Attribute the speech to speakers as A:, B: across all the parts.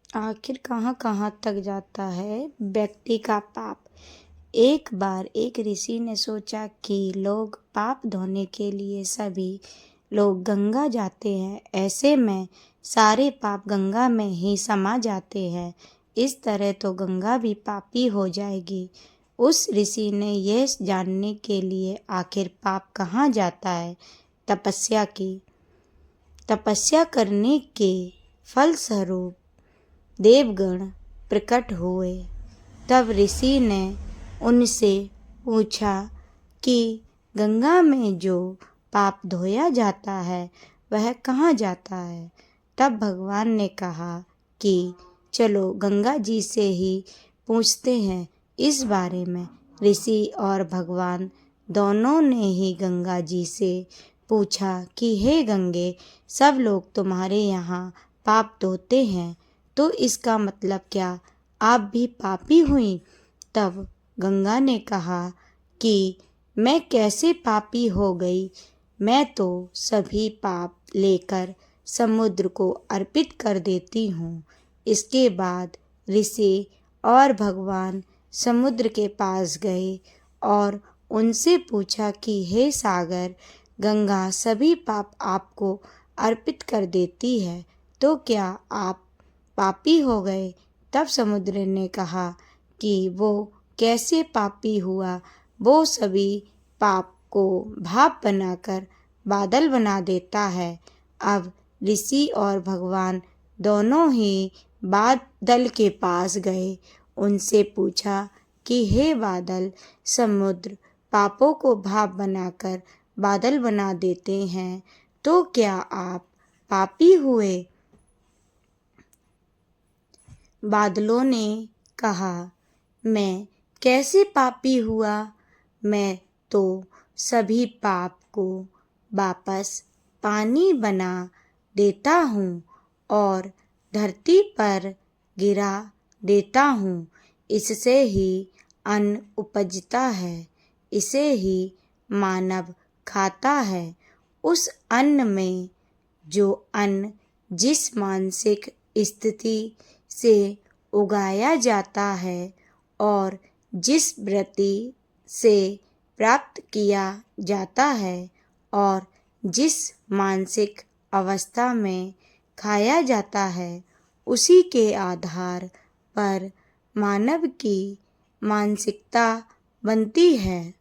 A: आखिर कहाँ कहाँ तक जाता है व्यक्ति का पाप। एक बार एक ऋषि ने सोचा कि लोग पाप धोने के लिए सभी लोग गंगा जाते हैं, ऐसे में सारे पाप गंगा में ही समा जाते हैं। इस तरह तो गंगा भी पापी हो जाएगी। उस ऋषि ने यह जानने के लिए आखिर पाप कहाँ जाता है तपस्या की। तपस्या करने के फलस्वरूप देवगण प्रकट हुए। तब ऋषि ने उनसे पूछा कि गंगा में जो पाप धोया जाता है वह कहाँ जाता है। तब भगवान ने कहा कि चलो गंगा जी से ही पूछते हैं इस बारे में। ऋषि और भगवान दोनों ने ही गंगा जी से पूछा कि हे गंगे, सब लोग तुम्हारे यहाँ पाप धोते हैं, तो इसका मतलब क्या आप भी पापी हुई। तब गंगा ने कहा कि मैं कैसे पापी हो गई, मैं तो सभी पाप लेकर समुद्र को अर्पित कर देती हूँ। इसके बाद ऋषि और भगवान समुद्र के पास गए और उनसे पूछा कि हे सागर, गंगा सभी पाप आपको अर्पित कर देती है, तो क्या आप पापी हो गए। तब समुद्र ने कहा कि वो कैसे पापी हुआ, वो सभी पाप को भाप बनाकर बादल बना देता है। अब ऋषि और भगवान दोनों ही बादल के पास गए, उनसे पूछा कि हे बादल, समुद्र पापों को भाप बनाकर बादल बना देते हैं, तो क्या आप पापी हुए। बादलों ने कहा, मैं कैसे पापी हुआ, मैं तो सभी पाप को वापस पानी बना देता हूँ और धरती पर गिरा देता हूँ। इससे ही अन्न उपजता है, इसे ही मानव खाता है। उस अन्न में जो अन्न जिस मानसिक स्थिति से उगाया जाता है और जिस वृत्ति से प्राप्त किया जाता है और जिस मानसिक अवस्था में खाया जाता है, उसी के आधार पर मानव की मानसिकता बनती है।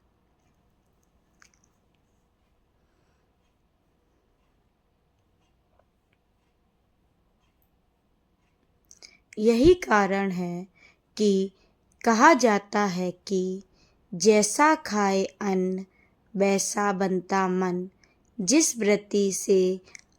A: यही कारण है कि कहा जाता है कि जैसा खाए अन्न वैसा बनता मन। जिस वृत्ति से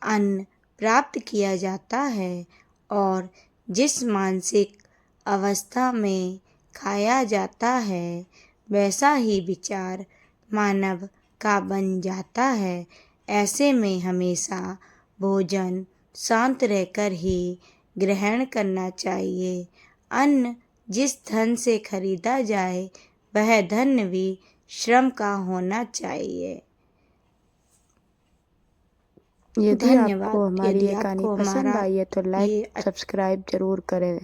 A: अन्न प्राप्त किया जाता है और जिस मानसिक अवस्था में खाया जाता है, वैसा ही विचार मानव का बन जाता है। ऐसे में हमेशा भोजन शांत रहकर ही ग्रहण करना चाहिए। अन्न जिस धन से खरीदा जाए वह धन भी श्रम का होना चाहिए।
B: यदि
A: धन्यवाद।
B: आपको हमारी
A: यदि
B: ये कहानी
A: आपको
B: पसंद
A: हमारा
B: आई है तो
A: ये
B: लाइक सब्सक्राइब जरूर करें।